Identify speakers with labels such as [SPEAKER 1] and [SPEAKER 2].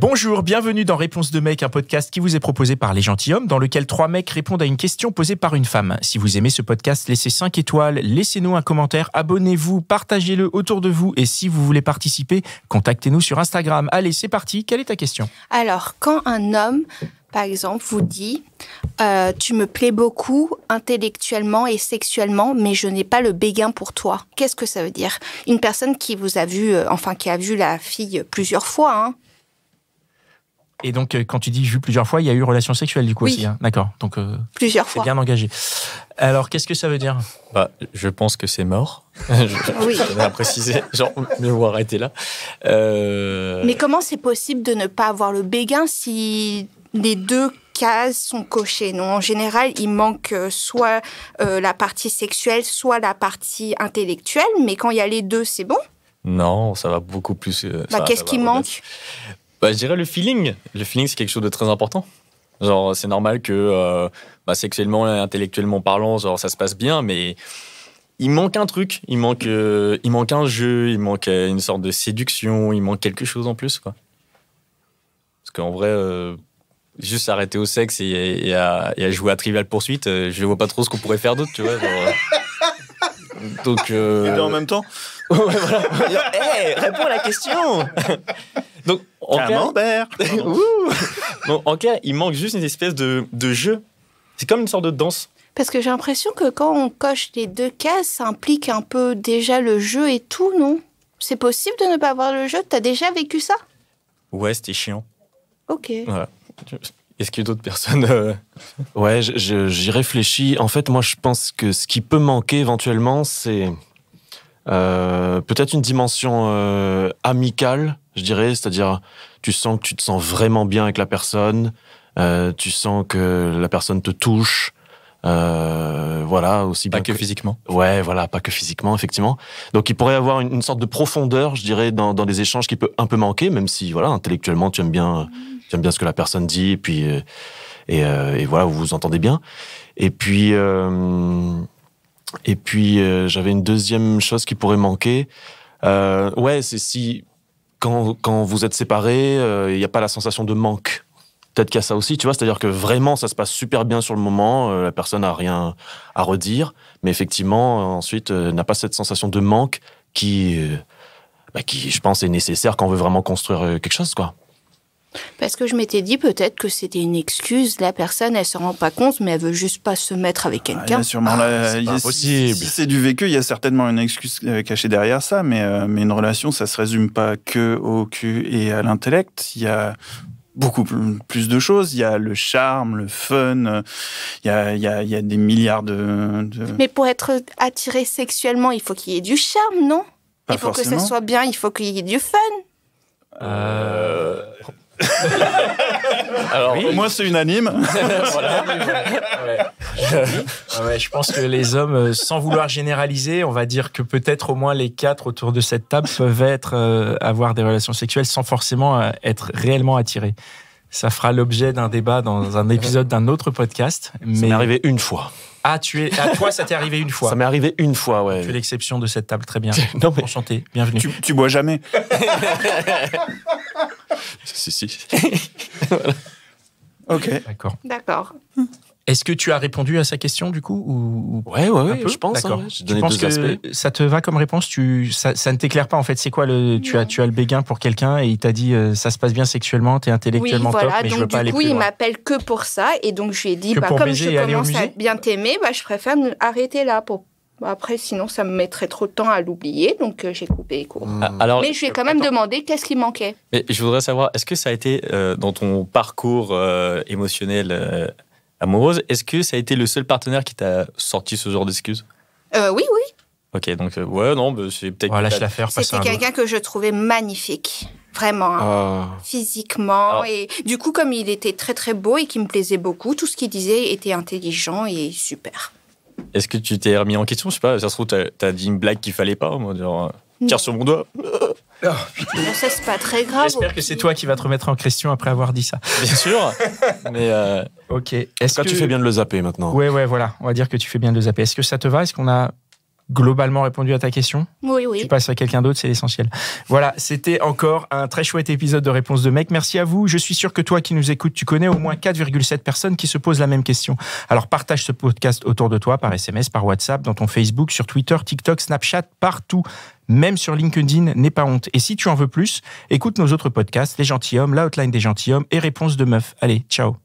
[SPEAKER 1] Bonjour, bienvenue dans Réponse de mec, un podcast qui vous est proposé par Les Gentilshommes, dans lequel 3 mecs répondent à une question posée par une femme. Si vous aimez ce podcast, laissez 5 étoiles, laissez-nous un commentaire, abonnez-vous, partagez-le autour de vous et si vous voulez participer, contactez-nous sur Instagram. Allez, c'est parti, quelle est ta question ?
[SPEAKER 2] Alors, quand un homme, par exemple, vous dit tu me plais beaucoup intellectuellement et sexuellement, mais je n'ai pas le béguin pour toi. Qu'est-ce que ça veut dire ? Une personne qui vous a vu, qui a vu la fille plusieurs fois, hein.
[SPEAKER 1] Et donc, quand tu dis vu plusieurs fois, il y a eu relation sexuelle du coup aussi, hein ? D'accord. Donc,
[SPEAKER 2] plusieurs fois.
[SPEAKER 1] C'est bien engagé. Alors, qu'est-ce que ça veut dire ?
[SPEAKER 3] Je pense que c'est mort.
[SPEAKER 2] Oui.
[SPEAKER 3] Je tenais à préciser, mieux vaut arrêter là.
[SPEAKER 2] Mais comment c'est possible de ne pas avoir le béguin si les 2 cases sont cochées ? Non, en général, il manque soit la partie sexuelle, soit la partie intellectuelle, mais quand il y a les 2, c'est bon ?
[SPEAKER 3] Non, ça va beaucoup plus...
[SPEAKER 2] qu'est-ce qui manque ?
[SPEAKER 3] Je dirais le feeling. Le feeling, c'est quelque chose de très important. Genre, c'est normal que sexuellement et intellectuellement parlant, ça se passe bien, mais il manque un truc. Il manque un jeu, il manque une sorte de séduction, il manque quelque chose en plus, quoi. Parce qu'en vrai, juste s'arrêter au sexe et à jouer à Trivial Pursuit, je vois pas trop ce qu'on pourrait faire d'autre, tu vois. Donc,
[SPEAKER 4] Et en même temps.
[SPEAKER 3] Ouais, voilà. Hey, réponds à la question. Donc, en clair, il manque juste une espèce de jeu. C'est comme une sorte de danse.
[SPEAKER 2] Parce que j'ai l'impression que quand on coche les 2 cases, ça implique un peu déjà le jeu et tout, non ? C'est possible de ne pas avoir le jeu ? T'as déjà vécu ça ?
[SPEAKER 3] Ouais, c'était chiant.
[SPEAKER 2] Ok.
[SPEAKER 3] Voilà. Est-ce qu'il y a d'autres personnes
[SPEAKER 5] Ouais, j'y réfléchis. En fait, moi, je pense que ce qui peut manquer éventuellement, c'est peut-être une dimension amicale, je dirais. C'est-à-dire, tu sens que tu te sens vraiment bien avec la personne, tu sens que la personne te touche. Voilà, aussi bien
[SPEAKER 3] pas que physiquement.
[SPEAKER 5] Ouais, voilà, pas que physiquement, effectivement. Donc, il pourrait y avoir une sorte de profondeur, je dirais, dans des échanges qui peut un peu manquer, même si, voilà, intellectuellement, tu aimes bien ce que la personne dit, et puis et voilà, vous vous entendez bien. Et puis j'avais une deuxième chose qui pourrait manquer. Ouais, c'est si quand vous êtes séparés, il n'y a pas la sensation de manque. Peut-être qu'il y a ça aussi, tu vois, c'est-à-dire que vraiment, ça se passe super bien sur le moment, la personne n'a rien à redire, mais effectivement, ensuite, n'a pas cette sensation de manque qui, je pense, est nécessaire quand on veut vraiment construire quelque chose, quoi.
[SPEAKER 2] Parce que je m'étais dit peut-être que c'était une excuse, la personne, elle se rend pas compte, mais elle veut juste pas se mettre avec quelqu'un.
[SPEAKER 4] Il y a sûrement
[SPEAKER 5] c'est pas possible.
[SPEAKER 4] Si c'est du vécu, il y a certainement une excuse cachée derrière ça, mais une relation, ça se résume pas que au cul et à l'intellect. Il y a beaucoup plus de choses. Il y a le charme, le fun. Il y a des milliards de...
[SPEAKER 2] Mais pour être attiré sexuellement, il faut qu'il y ait du charme, non ?
[SPEAKER 4] Pas
[SPEAKER 2] et pour
[SPEAKER 4] forcément.
[SPEAKER 2] que ça soit bien, il faut qu'il y ait du fun.
[SPEAKER 3] Alors,
[SPEAKER 4] oui. Moi, c'est unanime.
[SPEAKER 1] Ouais, je pense que les hommes, sans vouloir généraliser, on va dire que peut-être au moins les 4 autour de cette table peuvent avoir des relations sexuelles sans forcément être réellement attirés. Ça fera l'objet d'un débat dans un épisode d'un autre podcast. Mais...
[SPEAKER 5] Ça m'est arrivé une fois.
[SPEAKER 1] Ah, toi, ça t'est arrivé une fois.
[SPEAKER 5] Ça m'est arrivé une fois, ouais.
[SPEAKER 1] Tu es l'exception de cette table, très bien.
[SPEAKER 5] Non, mais...
[SPEAKER 1] Enchanté, bienvenue.
[SPEAKER 4] Tu bois jamais.
[SPEAKER 5] Si.
[SPEAKER 4] Voilà. Ok.
[SPEAKER 2] D'accord.
[SPEAKER 1] Est-ce que tu as répondu à sa question, du coup ou...
[SPEAKER 5] Ouais, je pense.
[SPEAKER 1] D'accord.
[SPEAKER 5] Hein, j'ai donné
[SPEAKER 1] tu penses
[SPEAKER 5] 2
[SPEAKER 1] que
[SPEAKER 5] aspects.
[SPEAKER 1] ça te va comme réponse ? Ça ne t'éclaire pas, en fait. C'est quoi tu as le béguin pour quelqu'un et il t'a dit ça se passe bien sexuellement, t'es intellectuellement
[SPEAKER 2] oui, voilà.
[SPEAKER 1] top, mais
[SPEAKER 2] donc,
[SPEAKER 1] je veux pas aller plus loin.
[SPEAKER 2] il m'appelle que pour ça. Et donc, je lui ai dit,
[SPEAKER 1] pour
[SPEAKER 2] comme
[SPEAKER 1] baiser
[SPEAKER 2] je
[SPEAKER 1] et aller au
[SPEAKER 2] commence à
[SPEAKER 1] musée
[SPEAKER 2] bien t'aimer, je préfère arrêter là. Après, sinon, ça me mettrait trop de temps à l'oublier. Donc, j'ai coupé les cours.
[SPEAKER 3] Alors,
[SPEAKER 2] mais je lui ai quand même demandé qu'est-ce qui manquait.
[SPEAKER 3] Mais je voudrais savoir, est-ce que ça a été dans ton parcours émotionnel amoureuse, est-ce que ça a été le seul partenaire qui t'a sorti ce genre d'excuses ?
[SPEAKER 2] Oui.
[SPEAKER 3] Ok, donc c'est peut-être...
[SPEAKER 1] Voilà, lâche l'affaire.
[SPEAKER 2] C'était quelqu'un que je trouvais magnifique. Vraiment, physiquement. Alors, et du coup, comme il était très très beau et qu'il me plaisait beaucoup, tout ce qu'il disait était intelligent et super.
[SPEAKER 3] Est-ce que tu t'es remis en question ? Je sais pas, ça se trouve, t'as dit une blague qu'il fallait pas, moi, genre, tire sur mon doigt.
[SPEAKER 2] Ça, c'est pas très grave.
[SPEAKER 1] J'espère que c'est toi qui vas te remettre en question après avoir dit ça.
[SPEAKER 3] Bien sûr, mais...
[SPEAKER 1] Ok.
[SPEAKER 5] Est-ce que tu fais bien de le zapper maintenant ?
[SPEAKER 1] Ouais, voilà. On va dire que tu fais bien de le zapper. Est-ce que ça te va ? Est-ce qu'on a globalement répondu à ta question ?
[SPEAKER 2] Oui, oui.
[SPEAKER 1] Tu passes à quelqu'un d'autre, c'est l'essentiel. Voilà, c'était encore un très chouette épisode de Réponse de mec. Merci à vous. Je suis sûr que toi qui nous écoutes, tu connais au moins 4,7 personnes qui se posent la même question. Alors partage ce podcast autour de toi par SMS, par WhatsApp, dans ton Facebook, sur Twitter, TikTok, Snapchat, partout. Même sur LinkedIn, n'aie pas honte. Et si tu en veux plus, écoute nos autres podcasts, Les Gentilshommes, La Hotline des Gentilshommes et Réponse de meuf. Allez, ciao.